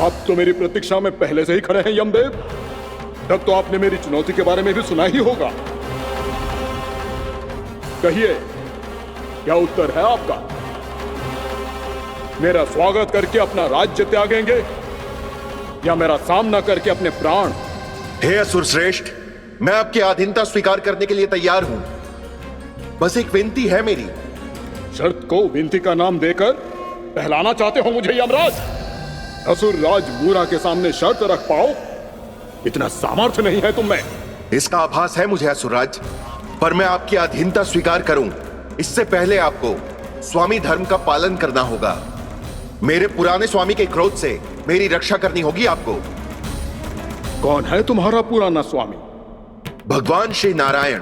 आप तो मेरी प्रतीक्षा में पहले से ही खड़े हैं यमदेव। तब तो आपने मेरी चुनौती के बारे में भी सुना ही होगा। कहिए, क्या उत्तर है आपका? मेरा स्वागत करके अपना राज्य त्यागेंगे या मेरा सामना करके अपने प्राण? हे असुर श्रेष्ठ, मैं आपकी अधीनता स्वीकार करने के लिए तैयार हूं। बस एक विनती है मेरी। शर्त को विनती का नाम देकर पहलाना चाहते हो मुझे यमराज? असुर राज मूरा के सामने शर्त रख पाओ, इतना सामर्थ्य नहीं है तुम में। इसका आभास है मुझे असुरराज, पर मैं आपकी अधीनता स्वीकार करूं इससे पहले आपको स्वामी धर्म का पालन करना होगा। मेरे पुराने स्वामी के क्रोध से मेरी रक्षा करनी होगी आपको। कौन है तुम्हारा पुराना स्वामी? भगवान श्री नारायण।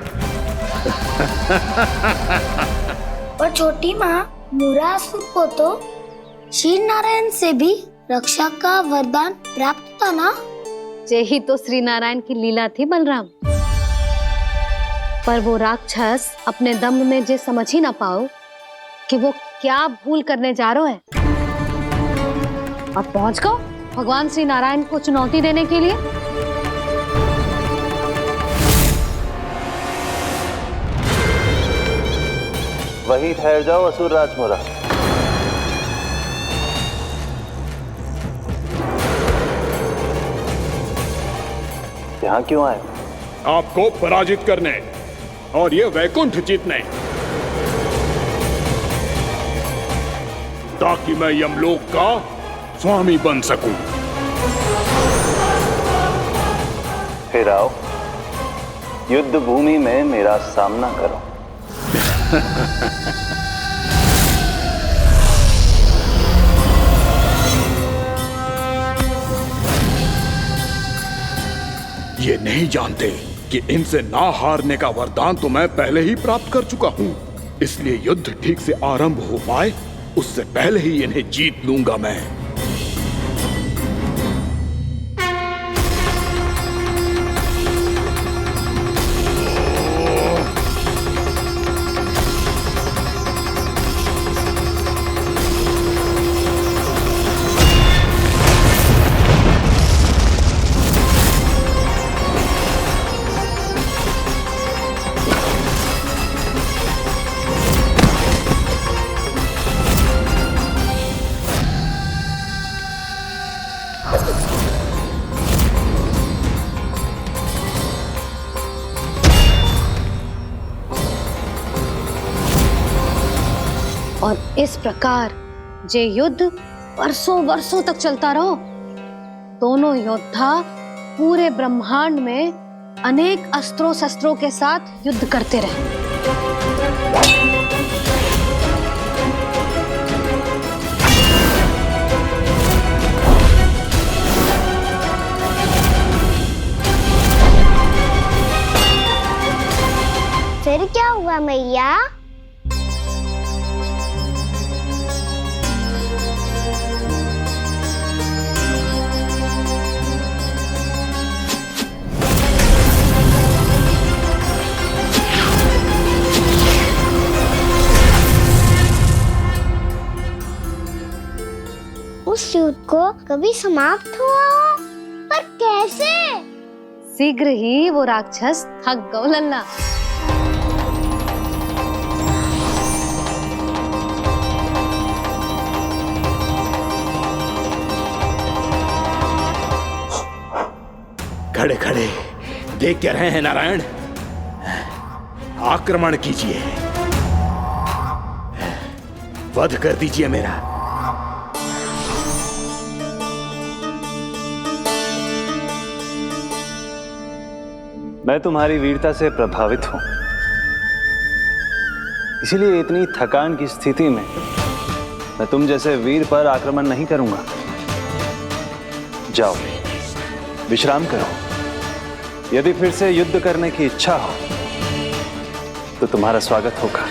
और छोटी माँ, मूरासुर को तो श्री नारायण से भी रक्षा का वरदान प्राप्त था ना? यही तो श्री नारायण की लीला थी बलराम। पर वो राक्षस अपने दम में जे समझ ही ना पाओ कि वो क्या भूल करने जा रहा है, और पहुंच गो भगवान श्री नारायण को चुनौती देने के लिए। वहीं ठहर जाओ असुर राज मूरा। यहाँ क्यों आए? आपको पराजित करने और ये वैकुंठ जीतने, ताकि मैं यमलोक का स्वामी बन सकूं। फिर आओ, युद्ध भूमि में मेरा सामना करो। ये नहीं जानते कि इनसे ना हारने का वरदान तो मैं पहले ही प्राप्त कर चुका हूं, इसलिए युद्ध ठीक से आरंभ हो पाए उससे पहले ही इन्हें जीत लूंगा मैं। और इस प्रकार ये युद्ध वर्षों वर्षों तक चलता रहो। दोनों योद्धा पूरे ब्रह्मांड में अनेक अस्त्रों शस्त्रों के साथ युद्ध करते रहे। फिर क्या हुआ मैया? उस युद्ध को कभी समाप्त हुआ हो, पर कैसे? शीघ्र ही वो राक्षस थक गौ लल्ला। खड़े खड़े देख क्या रहे हैं नारायण? आक्रमण कीजिए, वध कर दीजिए मेरा। मैं तुम्हारी वीरता से प्रभावित हूं, इसीलिए इतनी थकान की स्थिति में मैं तुम जैसे वीर पर आक्रमण नहीं करूंगा। जाओ विश्राम करो। यदि फिर से युद्ध करने की इच्छा हो तो तुम्हारा स्वागत होगा।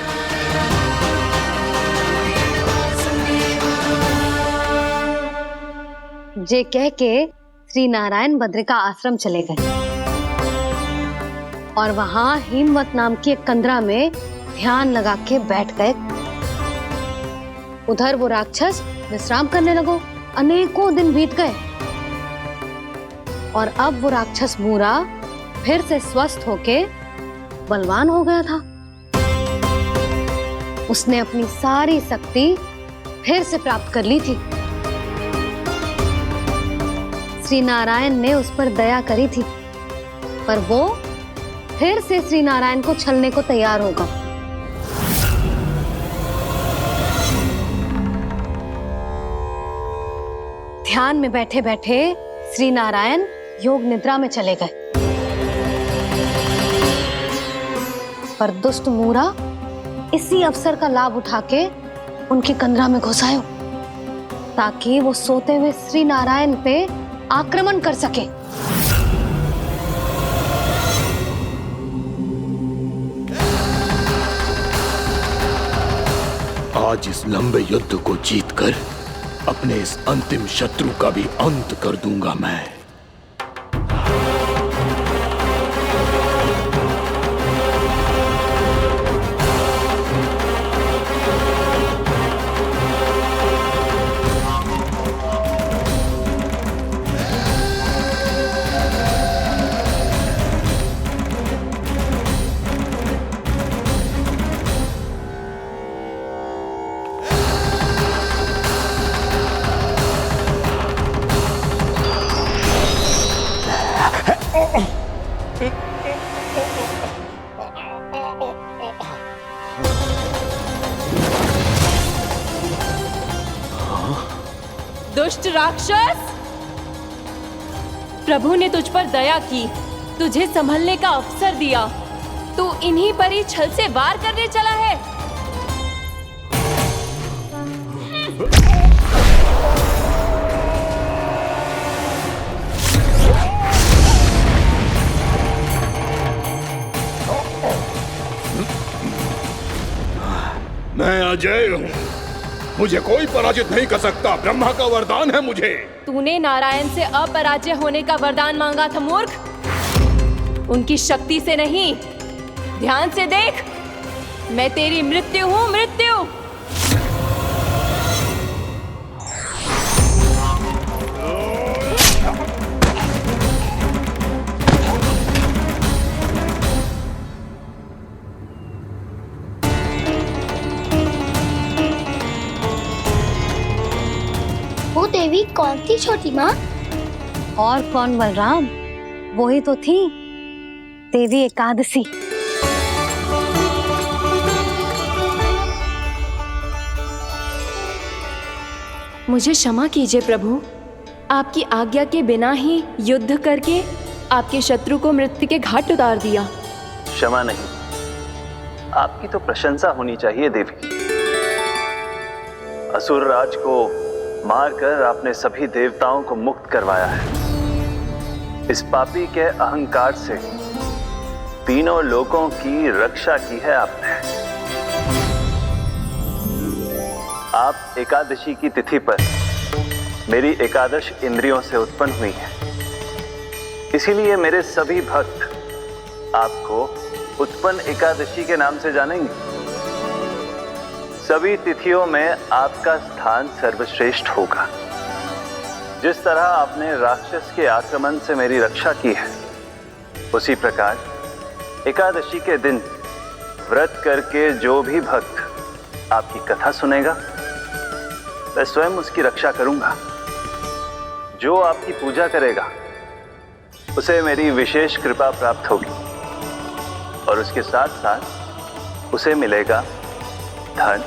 जे कह के श्री नारायण बद्रिका आश्रम चले गए और वहां हिमवत नाम की एक कंदरा में ध्यान लगा के बैठ गए। उधर वो राक्षस विश्राम करने लगो। अनेकों दिन बीत गए और अब वो राक्षस मूरा फिर से स्वस्थ होके बलवान हो गया था। उसने अपनी सारी शक्ति फिर से प्राप्त कर ली थी। श्री नारायण ने उस पर दया करी थी, पर वो फिर से श्री नारायण को छलने को तैयार होगा। ध्यान में बैठे बैठे श्री नारायण योग निद्रा में चले गए, पर दुष्ट मूरा इसी अवसर का लाभ उठा के उनकी कंदरा में घुस आयो, ताकि वो सोते हुए श्री नारायण पे आक्रमण कर सके। आज इस लंबे युद्ध को जीतकर अपने इस अंतिम शत्रु का भी अंत कर दूंगा मैं। दुष्ट राक्षस, प्रभु ने तुझ पर दया की, तुझे संभलने का अवसर दिया। तू इन्हीं पर ही छल से वार करने चला है। मैं अजय हूँ, मुझे कोई पराजित नहीं कर सकता। ब्रह्मा का वरदान है मुझे। तूने नारायण से अपराजय होने का वरदान मांगा था मूर्ख, उनकी शक्ति से नहीं। ध्यान से देख, मैं तेरी मृत्यु हूँ, मृत्यु। वो देवी कौन थी छोटी माँ? और कौन बलराम, वही तो थी देवी एकादशी। मुझे क्षमा कीजिए प्रभु, आपकी आज्ञा के बिना ही युद्ध करके आपके शत्रु को मृत्यु के घाट उतार दिया। क्षमा नहीं, आपकी तो प्रशंसा होनी चाहिए देवी। असुर राज को मारकर आपने सभी देवताओं को मुक्त करवाया है। इस पापी के अहंकार से तीनों लोकों की रक्षा की है आपने। आप एकादशी की तिथि पर मेरी एकादश इंद्रियों से उत्पन्न हुई हैं। इसीलिए मेरे सभी भक्त आपको उत्पन्न एकादशी के नाम से जानेंगे। सभी तिथियों में आपका स्थान सर्वश्रेष्ठ होगा। जिस तरह आपने राक्षस के आक्रमण से मेरी रक्षा की है, उसी प्रकार एकादशी के दिन व्रत करके जो भी भक्त आपकी कथा सुनेगा, मैं स्वयं उसकी रक्षा करूंगा। जो आपकी पूजा करेगा, उसे मेरी विशेष कृपा प्राप्त होगी और उसके साथ साथ उसे मिलेगा धन,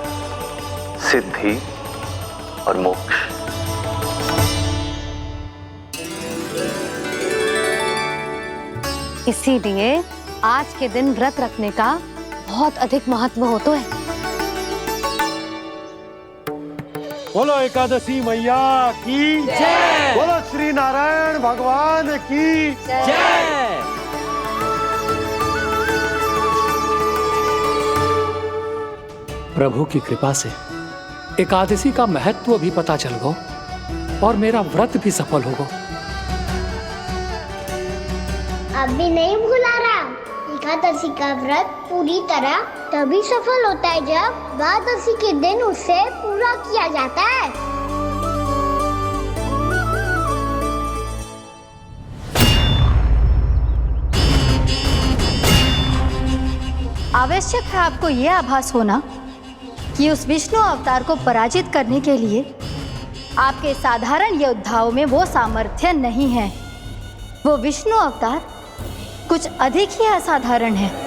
सिद्धि और मोक्ष। इसीलिए आज के दिन व्रत रखने का बहुत अधिक महत्व होता है। बोलो एकादशी मैया की जय। बोलो श्री नारायण भगवान की जय। प्रभु की कृपा से एकादशी का महत्व भी पता चल गो और मेरा व्रत भी सफल होगा। अभी नहीं भूला राम, एकादशी का व्रत पूरी तरह तभी सफल होता है जब द्वादशी के दिन उसे पूरा किया जाता है। आवश्यक है आपको यह आभास होना कि उस विष्णु अवतार को पराजित करने के लिए आपके साधारण योद्धाओं में वो सामर्थ्य नहीं है। वो विष्णु अवतार कुछ अधिक ही असाधारण है।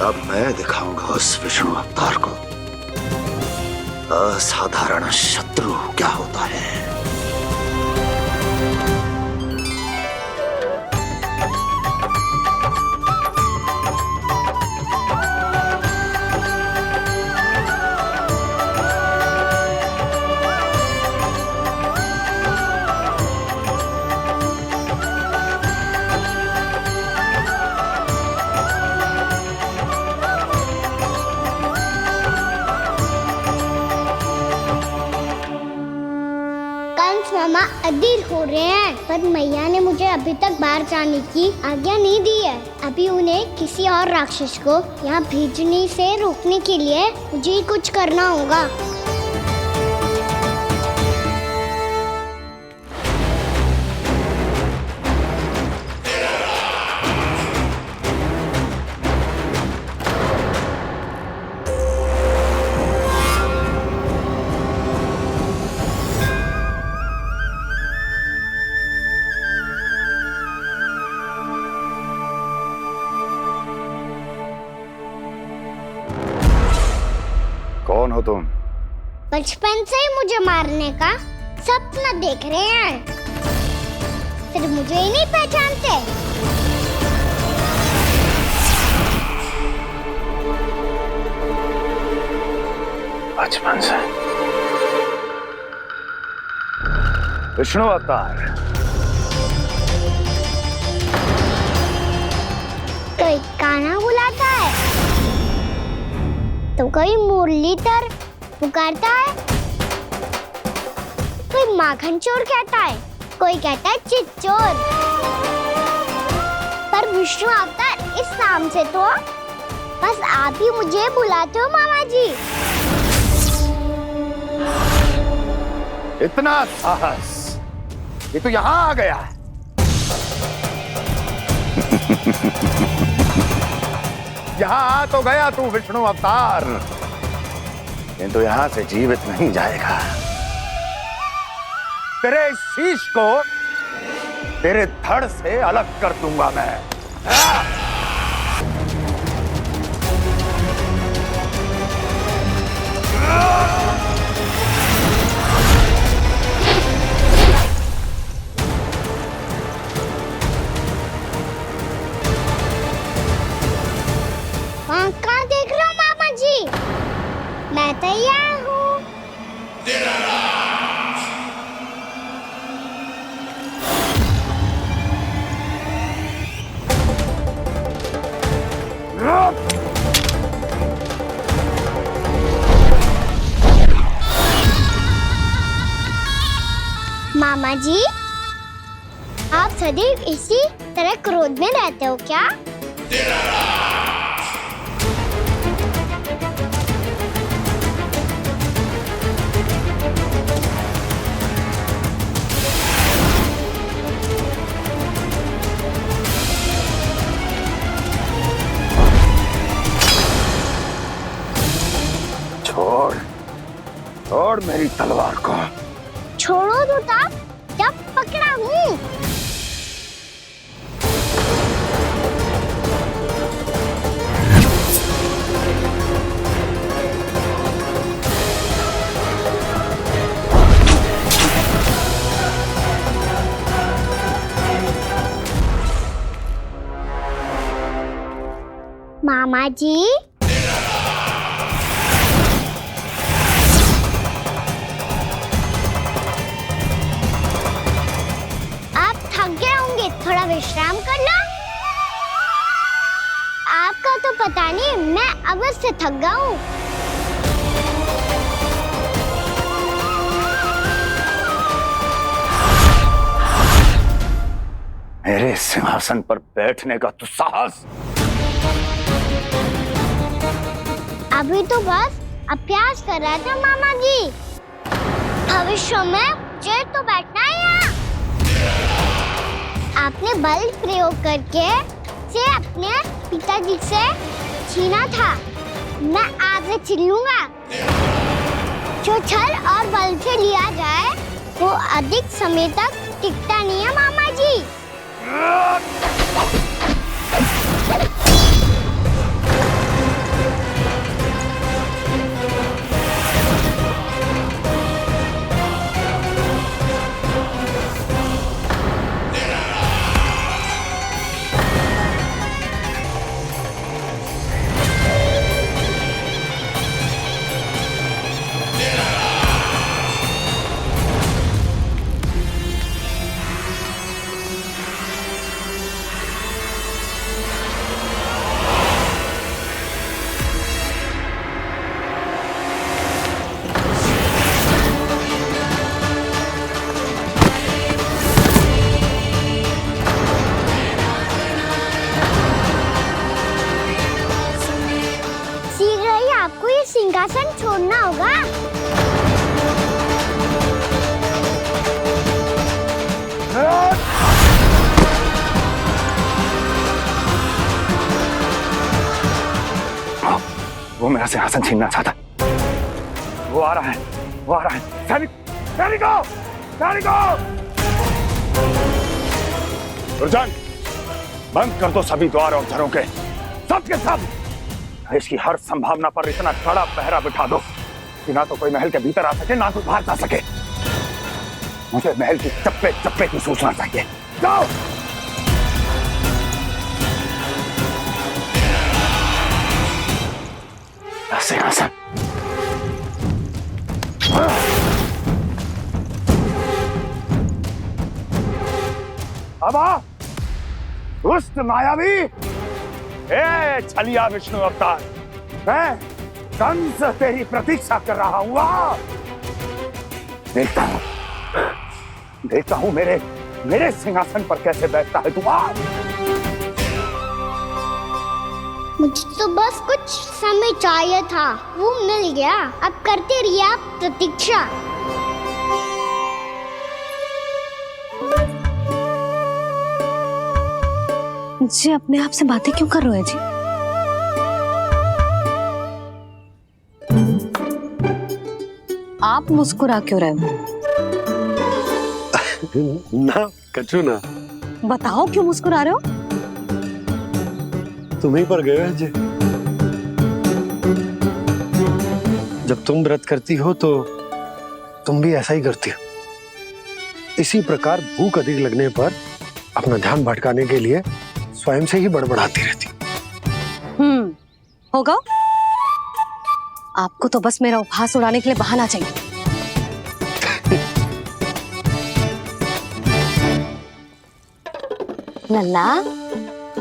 अब मैं दिखाऊंगा उस विष्णु अवतार को असाधारण शत्रु क्या होता है। मामा अधीर हो रहे हैं, पर मैया ने मुझे अभी तक बाहर जाने की आज्ञा नहीं दी है। अभी उन्हें किसी और राक्षस को यहाँ भेजने से रोकने के लिए मुझे ही कुछ करना होगा। कौन हो तुम? बचपन से ही मुझे मारने का सपना देख रहे हैं, सिर्फ मुझे ही नहीं पहचानते। बचपन से विष्णु अवतार। कोई कान्हा बुलाता है तो कोई मुरलीधर पुकारता है, कोई माखन चोर कहता है, कोई कहता है चिच्चोर। पर विष्णु अवतार इस नाम से तो बस आप ही मुझे बुलाते हो मामा जी। इतना साहस, ये तो यहाँ आ गया है। यहाँ आ तो गया तू विष्णु अवतार, किंतु यहाँ से जीवित नहीं जाएगा। तेरे इस शीश को तेरे धड़ से अलग कर दूंगा मैं। कहाँ देख रहे हो मामा जी? मैं तैयार हूँ। मामा जी, आप सदैव इसी तरह क्रोध में रहते हो क्या? छोड़ मेरी तलवार को। छोड़ो तो तब जब पकड़ा हूँ। मामा जी, थोड़ा विश्राम कर लो। आपका तो पता नहीं मैं मैं अवश्य थक गया हूँ। मेरे सिंहासन पर बैठने का तू साहस? अभी तो बस अभ्यास कर रहा था मामा जी। भविष्य में मुझे तो बैठना है यहाँ। आपने बल प्रयोग करके से अपने पिताजी से छीना था। मैं आज से छीन लूंगा। जो छल और बल से लिया जाए वो अधिक समय तक टिकता नहीं है मामा जी। आपको ये सिंहासन छोड़ना होगा। वो मेरा सिंहासन छीनना चाहता। वो आ रहा है, वो आ रहा है। सैनिकों! दुर्जन, बंद कर दो सभी द्वार और घरों के, सब के सब। इसकी हर संभावना पर इतना कड़ा पहरा बिठा दो कि ना तो कोई महल के भीतर आ सके, ना कोई बाहर जा सके। मुझे महल की चप्पे चप्पे की सूचना चाहिए। जाओ। सिंहासन। अब आ, दुष्ट मायावी, ए छलिया विष्णु अवतार, मैं कंस तेरी प्रतीक्षा कर रहा हूँ। देखता हूँ मेरे सिंहासन पर कैसे बैठता है तू। मुझे तो बस कुछ समय चाहिए था, वो मिल गया। अब करते रहिए आप प्रतीक्षा। जी अपने आप से बातें क्यों कर रहे हैं जी? आप मुस्कुरा क्यों रहे हो? ना कचू ना। बताओ क्यों मुस्कुरा रहे हो? तुम ही पर गए हैं जी। जब तुम व्रत करती हो तो तुम भी ऐसा ही करती हो। इसी प्रकार भूख अधिक लगने पर अपना ध्यान भटकाने के लिए स्वयं से ही बड़बड़ाती रहती। होगा। आपको तो बस मेरा उपहास उड़ाने के लिए बहाना चाहिए। नन्ना,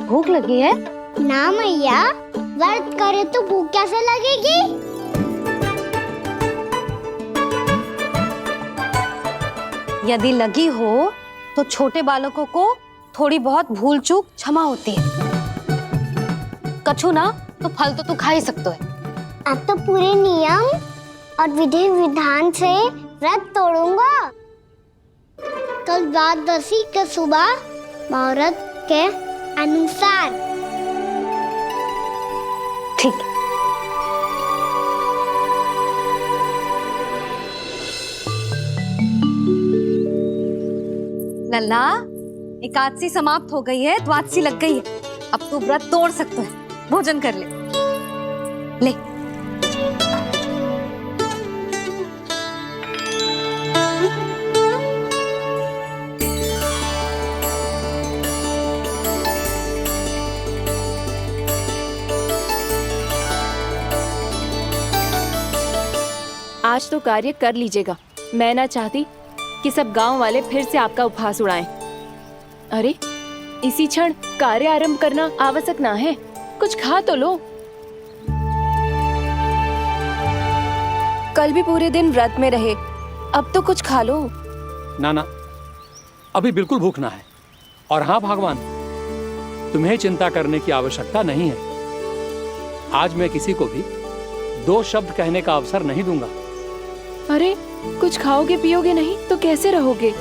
भूख लगी है? ना मैया, व्रत करे तो भूख कैसे लगेगी? यदि लगी हो तो छोटे बालकों को थोड़ी बहुत भूल चूक क्षमा होती है। कछु ना तो फल तो तू खा ही सकते है। अब तो पूरे नियम और विधि विधान से व्रत तोड़ूंगा। कल द्वादशी के सुबह मुहूर्त के अनुसार। ठीक। लल्ला, एकादशी समाप्त हो गई है, द्वादशी लग गई है। अब तू व्रत तोड़ सकते है। भोजन कर ले। ले। आज तो कार्य कर लीजिएगा। मैं ना चाहती कि सब गांव वाले फिर से आपका उपहास उड़ाएं। अरे, इसी क्षण कार्य आरंभ करना आवश्यक ना है। कुछ खा तो लो। कल भी पूरे दिन व्रत में रहे, अब तो कुछ खा लो। ना ना, अभी बिल्कुल भूख ना है। और हाँ भगवान, तुम्हें चिंता करने की आवश्यकता नहीं है। आज मैं किसी को भी 2 शब्द कहने का अवसर नहीं दूंगा। अरे कुछ खाओगे पियोगे नहीं तो कैसे रहोगे?